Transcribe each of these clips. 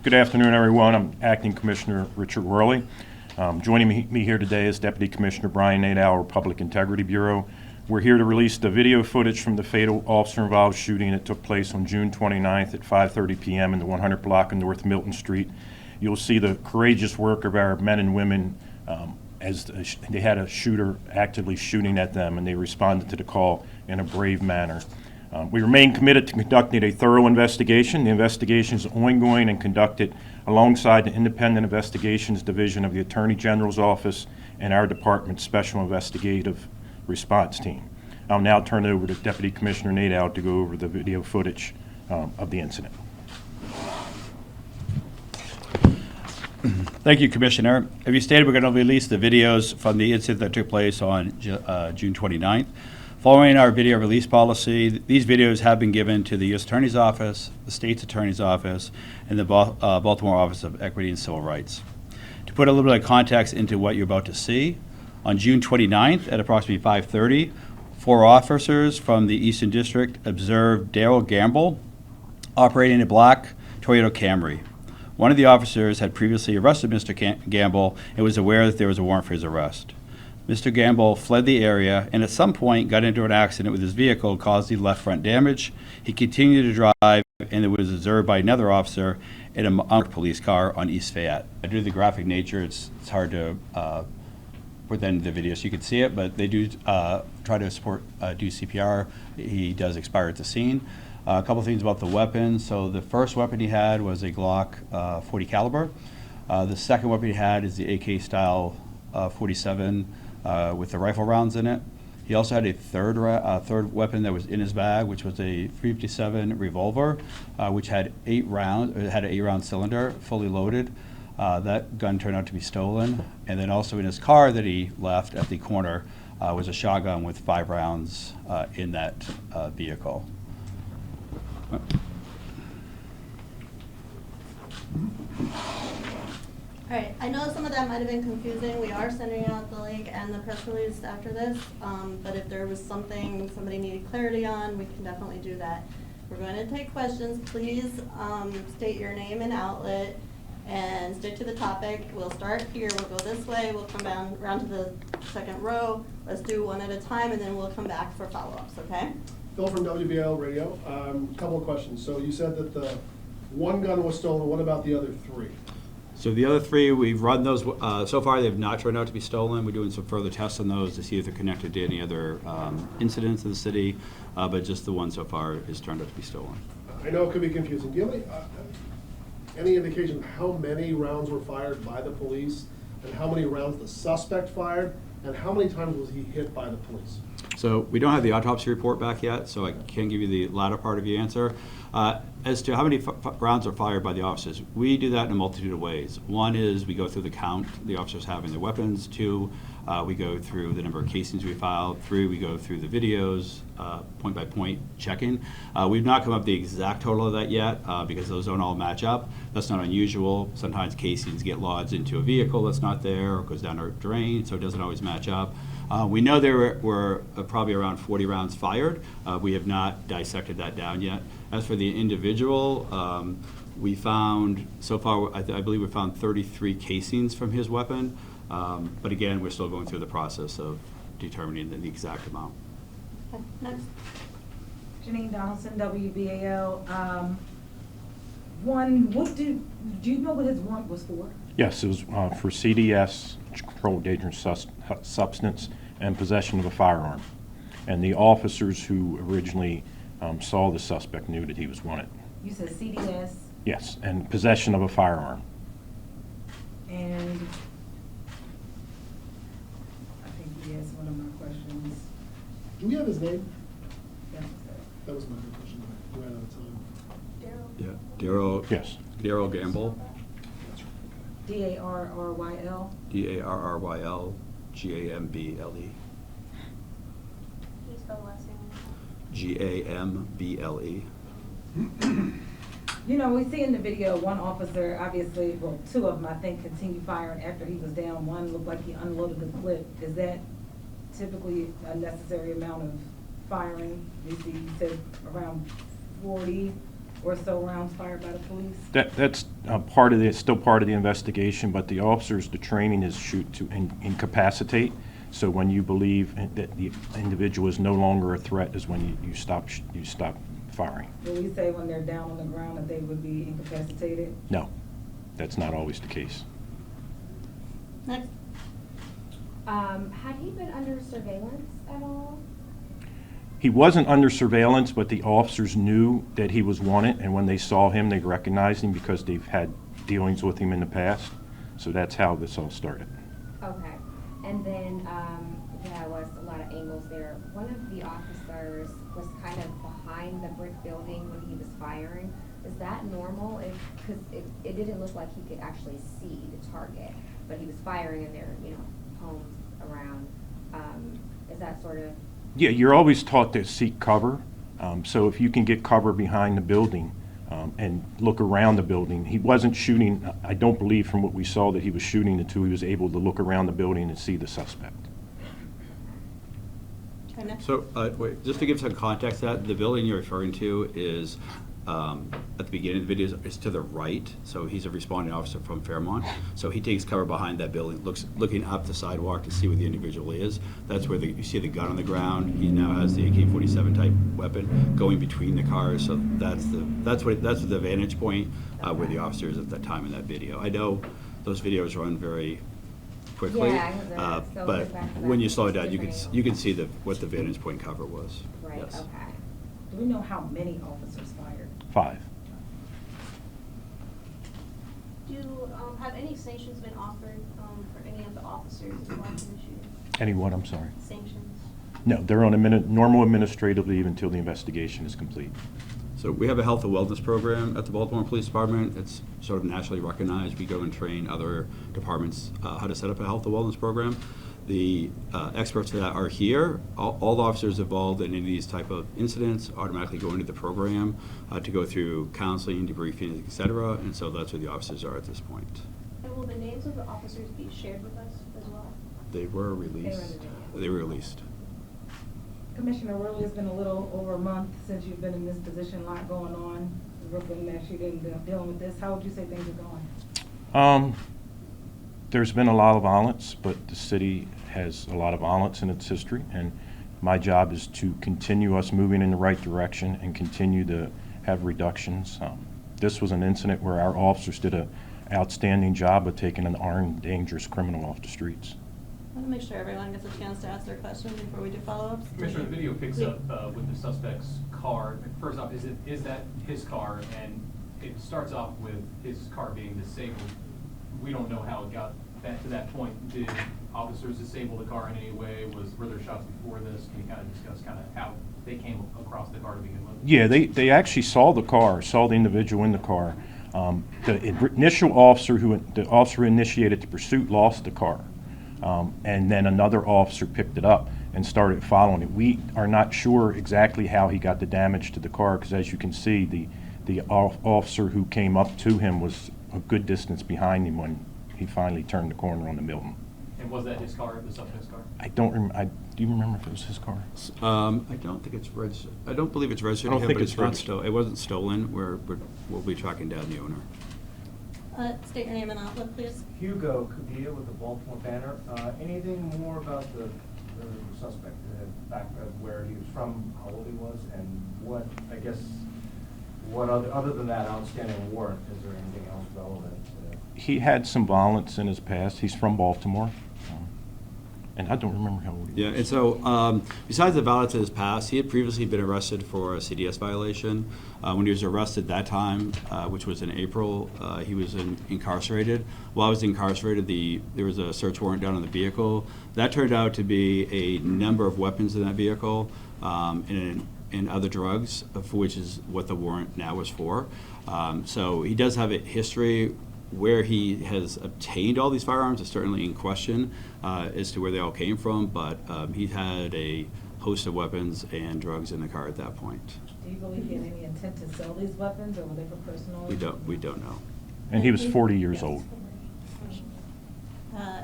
Good afternoon, everyone. I'm Acting Commissioner Richard Worley. Joining me here today is Deputy Commissioner Brian Nadeau, Public Integrity Bureau. We're here to release the video footage from the fatal officer-involved shooting that took place on June 29th at 5:30 p.m. in the 100 block of North Milton Street. You'll see the courageous work of our men and women as they had a shooter actively shooting at them, and they responded to the call in a brave manner. We remain committed to conducting a thorough investigation. The investigation is ongoing and conducted alongside the Independent Investigations Division of the Attorney General's Office and our department's Special Investigative Response Team. I'll now turn it over to Deputy Commissioner Nadeau to go over the video footage of the incident. Thank you, Commissioner. As you stated, we're going to release the videos from the incident that took place on June 29th. Following our video release policy, these videos have been given to the U.S. Attorney's Office, the State's Attorney's Office, and the Baltimore Office of Equity and Civil Rights. To put a little bit of context into what you're about to see, on June 29th at approximately 5:30, 4 officers from the Eastern District observed Daryl Gamble operating a black Toyota Camry. One of the officers had previously arrested Mr. Gamble and was aware that there was a warrant for his arrest. Mr. Gamble fled the area and at some point got into an accident with his vehicle, causing left front damage. He continued to drive and it was observed by another officer in a marked police car on East Fayette. Due to the graphic nature, it's hard to put that into the video so you can see it, but they do try to do CPR. He does expire at the scene. A couple things about the weapon. So the first weapon he had was a Glock 40 caliber. The second weapon he had is the AK style 47 with the rifle rounds in it. He also had a third weapon that was in his bag, which was a .357 revolver, which had 8 rounds. It had an 8-round cylinder, fully loaded. That gun turned out to be stolen. And then also in his car that he left at the corner was a shotgun with 5 rounds in that vehicle. All right, I know some of that might have been confusing. We are sending out the link and the press release after this, but if there was something somebody needed clarity on, we can definitely do that. We're going to take questions. Please state your name and outlet and stick to the topic. We'll start here, we'll go this way, we'll come down around to the second row. Let's do one at a time and then we'll come back for follow-ups, okay? Phil from WBL Radio. Couple of questions. So you said that the one gun was stolen. What about the other 3? So the other 3, we've run those. So far, they've not turned out to be stolen. We're doing some further tests on those to see if they're connected to any other incidents in the city, but just the one so far has turned out to be stolen. I know it could be confusing. Do you have any indication of how many rounds were fired by the police and how many rounds the suspect fired and how many times was he hit by the police? So we don't have the autopsy report back yet, so I can't give you the latter part of your answer. As to how many rounds are fired by the officers, we do that in a multitude of ways. One is we go through the count the officers have in their weapons. 2, we go through the number of casings we filed. 3, we go through the videos, point by point checking. We've not come up with the exact total of that yet because those don't all match up. That's not unusual. Sometimes casings get lodged into a vehicle that's not there or goes down a drain, so it doesn't always match up. We know there were probably around 40 rounds fired. We have not dissected that down yet. As for the individual, we found, so far, I believe we found 33 casings from his weapon. But again, we're still going through the process of determining the exact amount. Okay, next. Janine Donaldson, WBAL. Do you know what his warrant was for? Yes, it was for CDS, controlled dangerous substance, and possession of a firearm. And the officers who originally saw the suspect knew that he was wanted. You said CDS? Yes, and possession of a firearm. And I think he asked one of my questions. Do we have his name? Yeah. That was my good question. I ran out of time. Yeah, Daryl. Yes. Daryl Gamble. D-A-R-R-Y-L? D-A-R-R-Y-L Gamble. Gamble. You know, we see in the video one officer, obviously, well, 2 of them, I think, continued firing after he was down. One looked like he unloaded the clip. Is that typically a necessary amount of firing? You said around 40 or so rounds fired by the police? That's still part of the investigation, but the officers, the training is shoot to incapacitate. So when you believe that the individual is no longer a threat is when you stop firing. Will we say when they're down on the ground that they would be incapacitated? No, that's not always the case. Next. Had he been under surveillance at all? He wasn't under surveillance, but the officers knew that he was wanted, and when they saw him, they recognized him because they've had dealings with him in the past. So that's how this all started. Okay. And then, there was a lot of angles there. One of the officers was kind of behind the brick building when he was firing. Is that normal? Because it didn't look like he could actually see the target, but he was firing and there were, you know, homes around. Is that sort of? Yeah, you're always taught to seek cover. So if you can get cover behind the building and look around the building, he wasn't shooting. I don't believe from what we saw that he was shooting until he was able to look around the building and see the suspect. Okay, next. So, wait, just to give some context, that the building you're referring to is, at the beginning of the video, is to the right. So he's a responding officer from Fairmont. So he takes cover behind that building, looking up the sidewalk to see where the individual is. That's where you see the gun on the ground. He now has the AK-47 type weapon going between the cars. So that's the vantage point where the officer is at that time in that video. I know those videos run very quickly, Yeah, so but back to when that, you slow it down, different you can see what the vantage point cover was. Right, Yes. okay. Do we know how many officers fired? 5. Have any sanctions been offered for any of the officers involved in the shooting? Anyone, I'm sorry? Sanctions? No, they're on normal administrative leave until the investigation is complete. So we have a health and wellness program at the Baltimore Police Department. It's sort of nationally recognized. We go and train other departments how to set up a health and wellness program. The experts for that are here. All officers involved in any of these type of incidents automatically go into the program to go through counseling, debriefing, et cetera. And so that's where the officers are at this point. And will the names of the officers be shared with us as well? They were released. They were released. Commissioner, really, it's been a little over a month since you've been in this position, a lot going on. Brooklyn, that you didn't dealing with this. How would you say things are going? There's been a lot of violence, but the city has a lot of violence in its history, and my job is to continue us moving in the right direction and continue to have reductions. This was an incident where our officers did an outstanding job of taking an armed, dangerous criminal off the streets. I want to make sure everyone gets a chance to ask their question before we do follow-ups. Commissioner, the video picks up with the suspect's car. First off, is that his car? And it starts off with his car being disabled. We don't know how it got to that point. Did officers disable the car in any way? Were there shots before this? Can you kind of discuss kind of how they came across the car to begin with? Yeah, they actually saw the car, saw the individual in the car. The initial officer the officer who initiated the pursuit lost the car. And then another officer picked it up and started following it. We are not sure exactly how he got the damage to the car because, as you can see, the officer who came up to him was a good distance behind him when he finally turned the corner on the Milton. And was that his car, the suspect's car? I don't remember. Do you remember if it was his car? I don't think it's registered. I don't believe it's registered I don't here, think but it's it's not registered. stolen. It wasn't stolen. We'll be tracking down the owner. State your name and outlook, please. Hugo Cabilla with the Baltimore Banner. Anything more about the suspect, back of where he was from, how old he was, and what, I guess, what other than that outstanding warrant, is there anything else relevant? He had some violence in his past. He's from Baltimore. And I don't remember how old he was. Yeah, and so besides the violence in his past, he had previously been arrested for a CDS violation. When he was arrested that time, which was in April, he was incarcerated. While he was incarcerated, there was a search warrant done on the vehicle. That turned out to be a number of weapons in that vehicle and other drugs, for which is what the warrant now was for. So he does have a history. Where he has obtained all these firearms is certainly in question as to where they all came from, but he had a host of weapons and drugs in the car at that point. Do you believe he had any intent to sell these weapons, or were they for personal? We don't know. And he was 40 years old.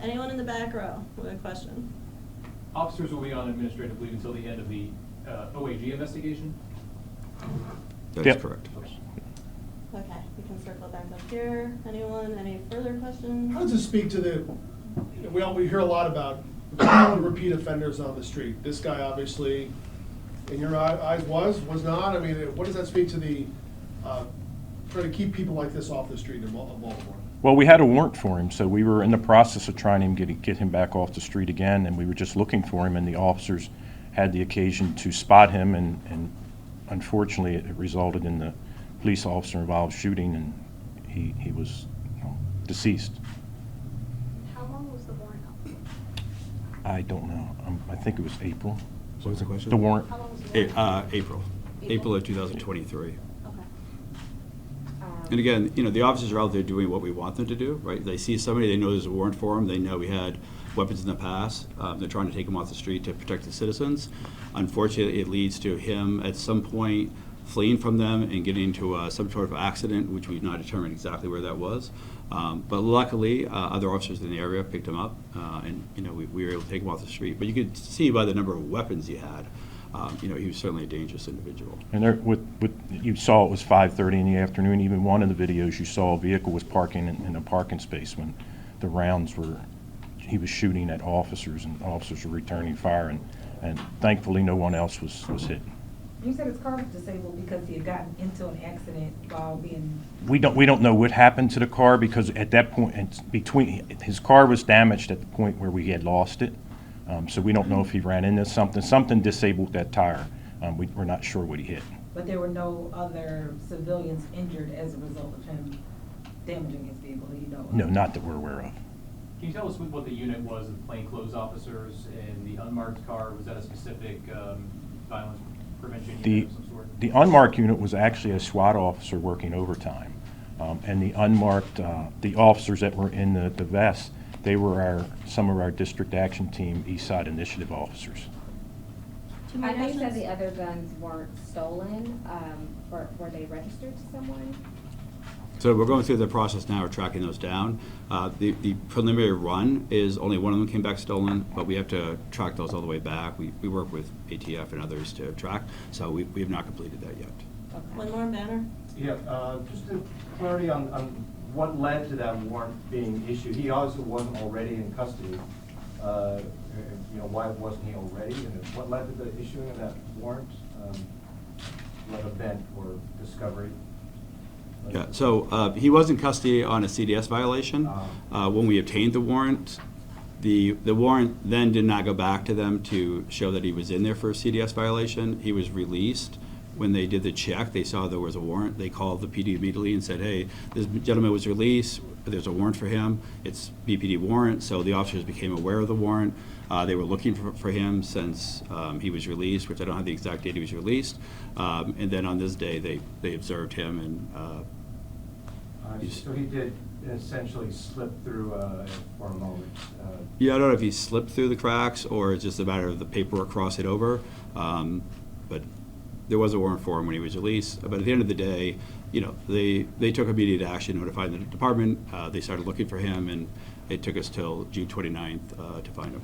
Anyone in the back row with a question? Officers will be on administrative leave until the end of the OAG investigation? That's Yep. correct. Okay, we can circle back up here. Anyone, any further questions? How does this speak to the, we hear a lot about repeat offenders on the street. This guy obviously, in your eyes, was not? I mean, what does that speak to the, trying to keep people like this off the street of Baltimore? Well, we had a warrant for him, so we were in the process of trying to get him back off the street again, and we were just looking for him, and the officers had the occasion to spot him, and unfortunately, it resulted in the police officer involved shooting, and he was deceased. How long was the warrant out? I don't know. I think it was April. What was the question? The warrant. How long was the warrant? April of 2023. Okay. And again, the officers are out there doing what we want them to do, right? They see somebody, they know there's a warrant for them, they know we had weapons in the past. They're trying to take them off the street to protect the citizens. Unfortunately, it leads to him at some point fleeing from them and getting into some sort of accident, which we've not determined exactly where that was. But luckily, other officers in the area picked him up, and we were able to take him off the street. But you could see by the number of weapons he had, he was certainly a dangerous individual. And there, you saw it was 5:30 in the afternoon. Even one of the videos you saw, a vehicle was parking in a parking space when the rounds were, he was shooting at officers, and officers were returning fire, and thankfully no one else was hit. You said his car was disabled because he had gotten into an accident while being. We don't know what happened to the car, because at that point, his car was damaged at the point where we had lost it. So we don't know if he ran into something disabled that tire. We're not sure what he hit. But there were no other civilians injured as a result of him damaging his vehicle that you know of? No, not that we're aware of. Can you tell us what the unit was of plainclothes officers in the unmarked car? Was that a specific violence prevention unit of some sort? The unmarked unit was actually a SWAT officer working overtime. And the unmarked, the officers that were in the vests, they were some of our district action team East Side Initiative officers. Two more I know you said questions? the other guns weren't stolen. Were they registered to someone? So we're going through the process now of tracking those down. The preliminary run is only one of them came back stolen, but we have to track those all the way back. We work with ATF and others to track, so we have not completed that yet. Okay. One more, Banner? Yeah, just a clarity on what led to that warrant being issued. He obviously wasn't already in custody. Why wasn't he already? And what led to the issuing of that warrant? What event or discovery? Yeah, so he was in custody on a CDS violation. When we obtained the warrant warrant then did not go back to them to show that he was in there for a CDS violation. He was released. When they did the check, they saw there was a warrant. They called the PD immediately and said, hey, this gentleman was released. There's a warrant for him. It's BPD warrant. So the officers became aware of the warrant. They were looking for him since he was released, which I don't have the exact date he was released. And then on this day, they observed him. And so he did essentially slip through for a moment. Yeah, I don't know if he slipped through the cracks or it's just a matter of the paperwork crossing over. But there was a warrant for him when he was released. But at the end of the day, they took immediate action, notified the department. They started looking for him, and it took us till June 29th to find him.